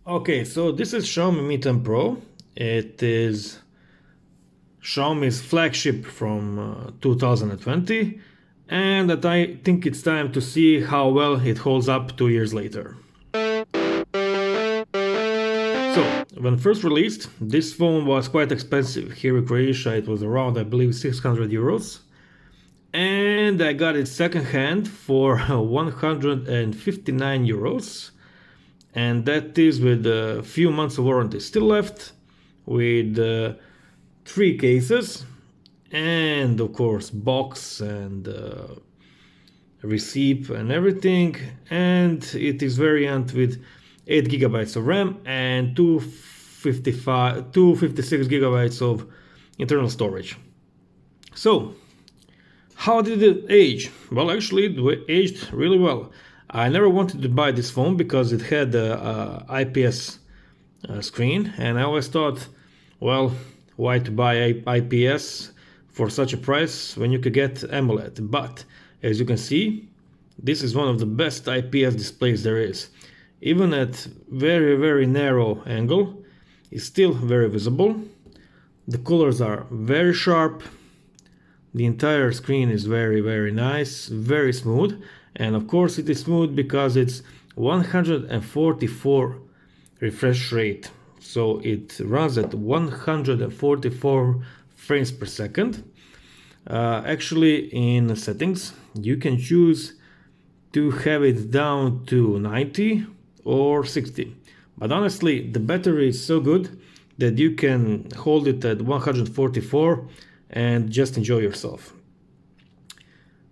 Okay, so this is Xiaomi Mi 10 Pro. It is Xiaomi's flagship from 2020, and that I think it's time to see how well it holds up 2 years later. So, when first released, this phone was quite expensive. Here in Croatia, it was around, I believe, 600 euros. And I got it secondhand for 159 euros. And that is with a few months of warranty still left, with 3 cases, and of course box and receipt and everything. And it is variant with 8 gigabytes of RAM and 256 gigabytes of internal storage. So how did it age? Well, actually it aged really well. I never wanted to buy this phone because it had a IPS screen, and I always thought, well, why to buy IPS for such a price when you could get AMOLED? But as you can see, this is one of the best IPS displays there is. Even at very narrow angle, it's still very visible. The colors are very sharp. The entire screen is very nice, very smooth, and of course it is smooth because it's 144 refresh rate. So it runs at 144 frames per second. Actually, in settings, you can choose to have it down to 90 or 60. But honestly, the battery is so good that you can hold it at 144 and just enjoy yourself.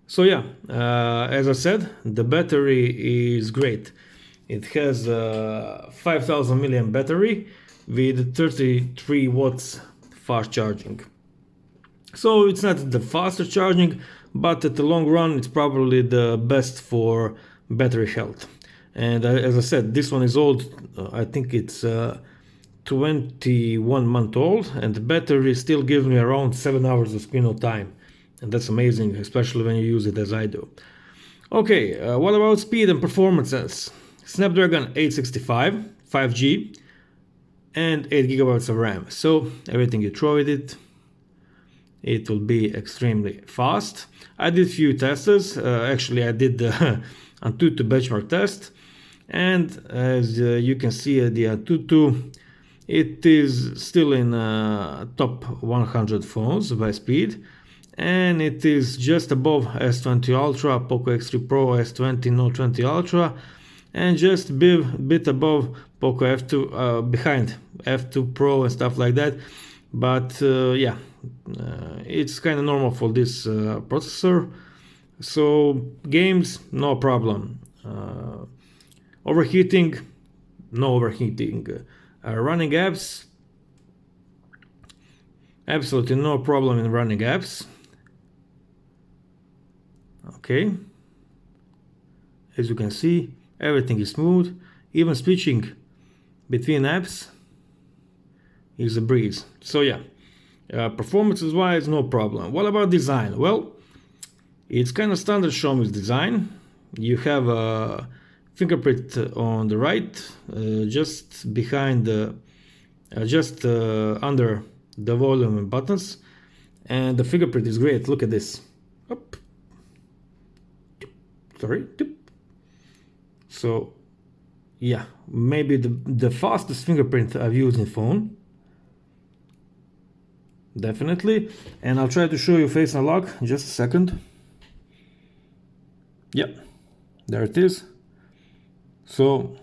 So yeah, as I said, the battery is great. It has a 5000 milliamp battery with 33 watts fast charging. So it's not the fastest charging, but at the long run it's probably the best for battery health. And as I said, this one is old. I think it's 21 month old, and the battery still gives me around 7 hours of screen time, and that's amazing, especially when you use it as I do. Okay, what about speed and performances? Snapdragon 865, 5G, and 8 gigabytes of RAM. So everything you throw at it, it will be extremely fast. I did few tests. Actually, I did the Antutu benchmark test, and as you can see at the Antutu, it is still in top 100 phones by speed, and it is just above S20 Ultra, Poco X3 Pro, S20, Note 20 Ultra, and just a bit above Poco F2, behind F2 Pro and stuff like that. But yeah, it's kind of normal for this processor. So games, no problem. Overheating, no overheating. Running apps, absolutely no problem in running apps. Okay, as you can see, everything is smooth. Even switching between apps is a breeze. So yeah, performances wise, no problem. What about design? Well, it's kind of standard Xiaomi's design. You have a fingerprint on the right, just behind the under the volume and buttons, and the fingerprint is great. Look at this. Up. Sorry. So yeah, maybe the fastest fingerprint I've used in phone, definitely. And I'll try to show you face unlock in just a second. Yep, there it is. So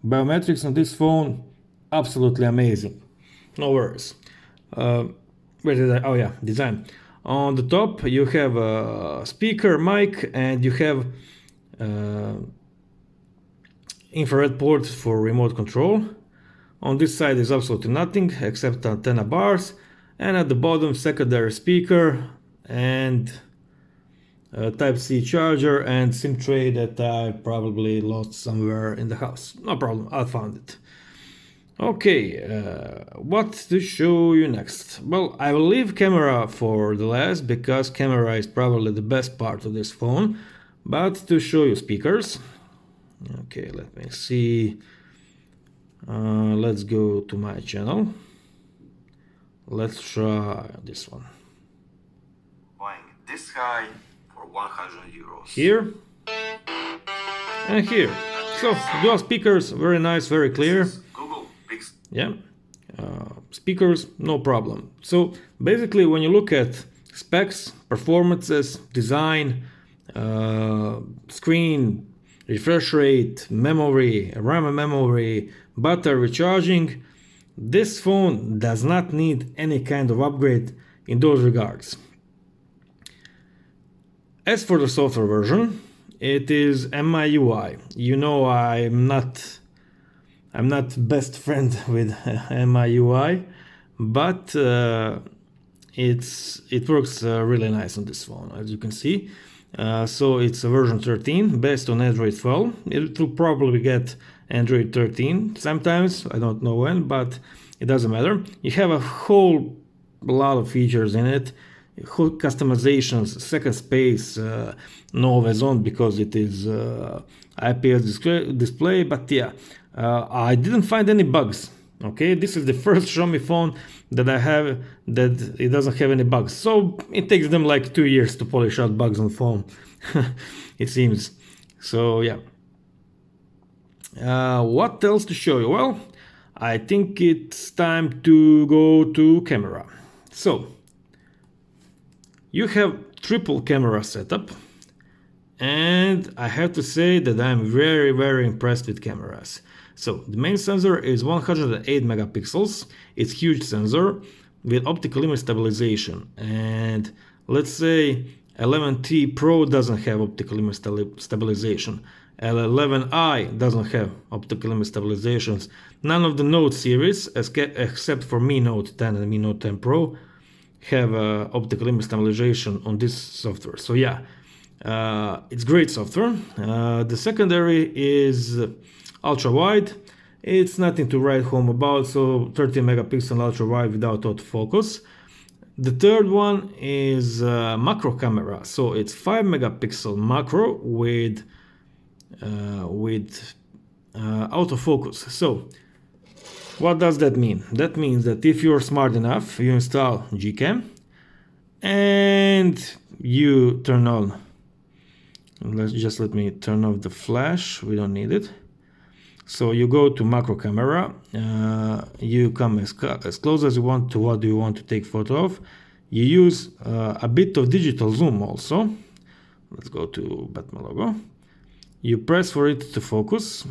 biometrics on this phone, absolutely amazing. No worries. Where did I? Oh yeah, design. On the top you have a speaker, mic, and you have infrared port for remote control. On this side is absolutely nothing except antenna bars, and at the bottom secondary speaker and Type-C charger and SIM tray that I probably lost somewhere in the house. No problem, I found it. Okay, what to show you next? Well, I will leave camera for the last because camera is probably the best part of this phone. But to show you speakers, okay, let me see. Let's go to my channel. Let's try this one. Buying this high for 100 euros. Here and here. So dual speakers, very nice, very clear. Google Pixel. Yeah. Speakers, no problem. So basically, when you look at specs, performances, design, screen, refresh rate, memory, RAM and memory, battery charging, this phone does not need any kind of upgrade in those regards. As for the software version, it is MIUI. You know, I'm not best friend with MIUI, but it works really nice on this phone, as you can see. So it's a version 13 based on Android 12. It will probably get Android 13 sometimes, I don't know when, but it doesn't matter. You have a whole lot of features in it, whole customizations, second space, no always on because it is IPS display, but yeah, I didn't find any bugs. Okay, this is the first Xiaomi phone that I have that it doesn't have any bugs. So it takes them like 2 years to polish out bugs on phone, it seems. So yeah. What else to show you? Well, I think it's time to go to camera. So you have triple camera setup, and I have to say that I'm very impressed with cameras. So the main sensor is 108 megapixels. It's huge sensor with optical image stabilization, and let's say 11T Pro doesn't have optical image stabilization. L11i doesn't have optical image stabilizations. None of the Note series, except for Mi Note 10 and Mi Note 10 Pro, have optical image stabilization on this software. So yeah, it's great software. The secondary is ultra wide. It's nothing to write home about, so 30 megapixel ultra wide without autofocus. The third one is macro camera, so it's 5 megapixel macro with autofocus. So what does that mean? That means that if you're smart enough, you install Gcam and you turn on, let me turn off the flash, we don't need it. So you go to macro camera, you come as close as you want to what you want to take photo of. You use a bit of digital zoom also. Let's go to Batman logo. You press for it to focus.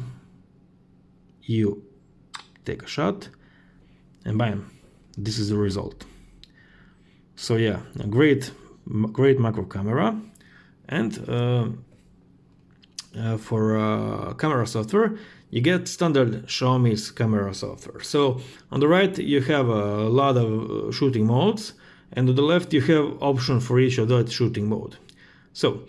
You take a shot, and bam, this is the result. So yeah, a great macro camera. And for camera software, you get standard Xiaomi's camera software. So on the right you have a lot of shooting modes, and on the left you have option for each of that shooting mode. So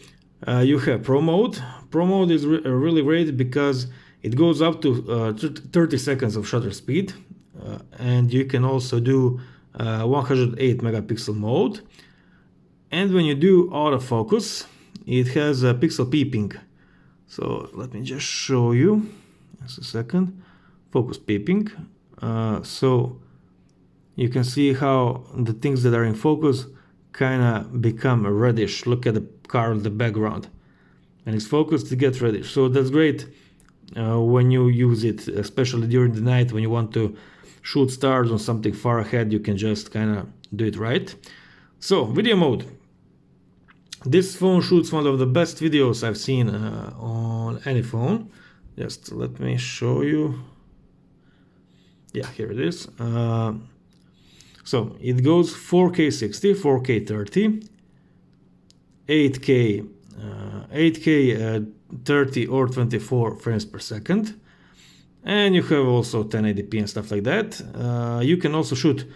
you have Pro mode. Pro mode is really great because it goes up to 30 seconds of shutter speed, and you can also do 108 megapixel mode. And when you do autofocus, it has a pixel peeping. So let me just show you. Just a second. Focus peeping. So you can see how the things that are in focus kind of become reddish. Look at the car in the background, and it's focused to get reddish. So that's great when you use it, especially during the night when you want to shoot stars on something far ahead. You can just kind of do it right. So video mode. This phone shoots one of the best videos I've seen on any phone. Just let me show you. Yeah, here it is. So it goes 4K 60, 4K 30, 8K 30 or 24 frames per second. And you have also 1080p and stuff like that. You can also shoot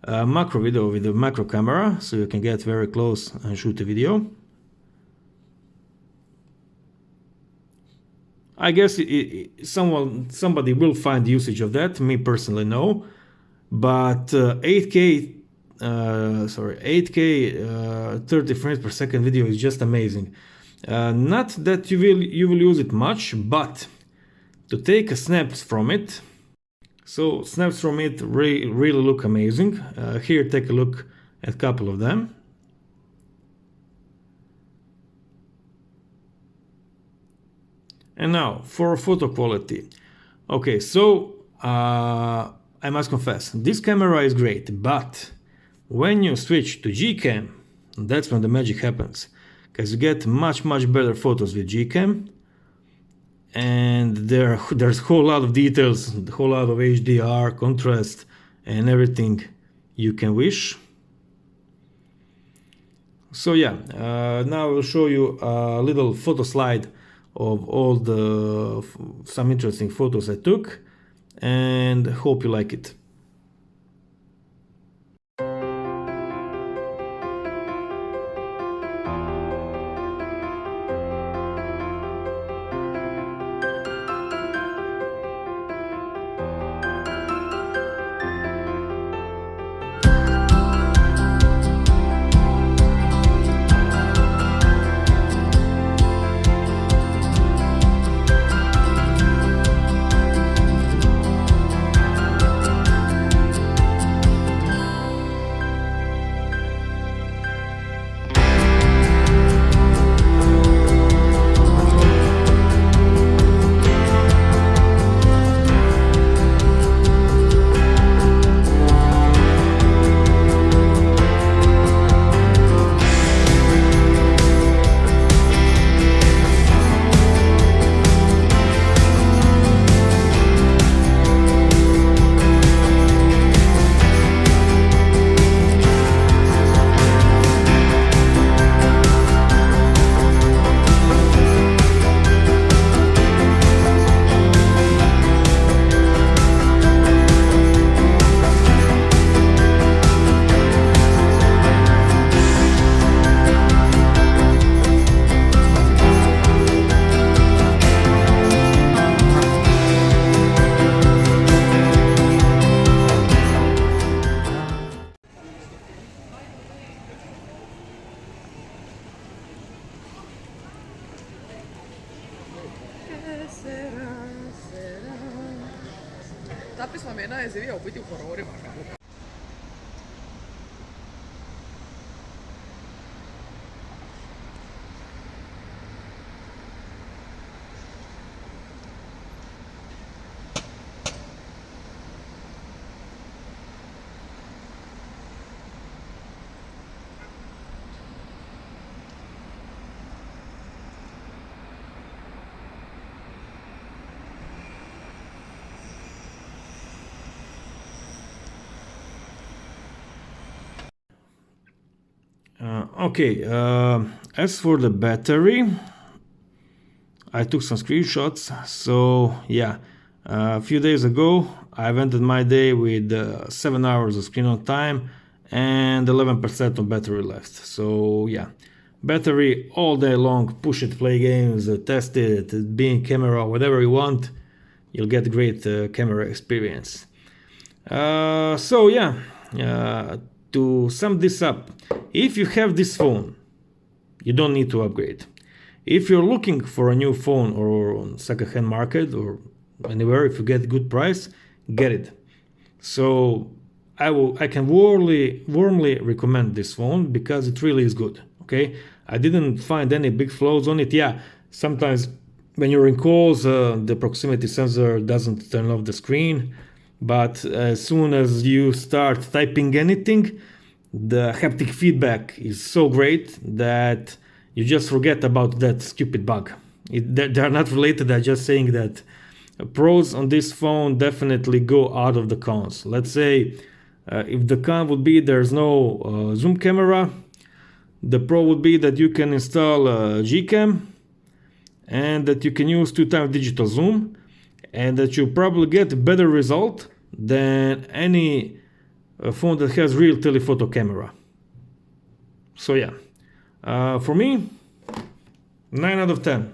macro video with a macro camera, so you can get very close and shoot a video. I guess somebody will find usage of that. Me personally, no. But 8K 30 frames per second video is just amazing. Not that you will use it much, but to take a snaps from it, So snaps from it really look amazing. Here, take a look at a couple of them. And now for photo quality. Okay, so I must confess, this camera is great, but when you switch to Gcam, that's when the magic happens, because you get much better photos with Gcam, and there's a whole lot of details, a whole lot of HDR, contrast, and everything you can wish. So yeah, now I will show you a little photo slide of all the some interesting photos I took, and hope you like it. Tapis ma mena esi via piti horrori magari. Okay, as for the battery, I took some screenshots. So yeah, a few days ago I ended my day with 7 hours of screen on time and 11% of battery left. So yeah, battery all day long, push it, play games, test it, be in camera, whatever you want, you'll get great camera experience. So yeah, to sum this up, if you have this phone, you don't need to upgrade. If you're looking for a new phone or on second-hand market or anywhere, if you get a good price, get it. So I can warmly recommend this phone because it really is good. Okay, I didn't find any big flaws on it. Yeah, sometimes when you're in calls, the proximity sensor doesn't turn off the screen, but as soon as you start typing anything, the haptic feedback is so great that you just forget about that stupid bug. They're not related. I'm just saying that pros on this phone definitely go out of the cons. Let's say if the con would be there's no zoom camera, the pro would be that you can install Gcam and that you can use 2x digital zoom and that you probably get a better result than any phone that has real telephoto camera. So yeah, for me, 9 out of 10.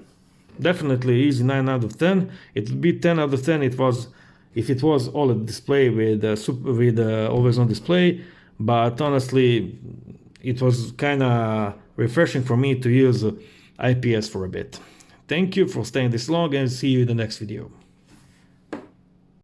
Definitely easy 9 out of 10. It would be 10 out of 10 if it was OLED display with always on display, but honestly it was kind of refreshing for me to use IPS for a bit. Thank you for staying this long and see you in the next video.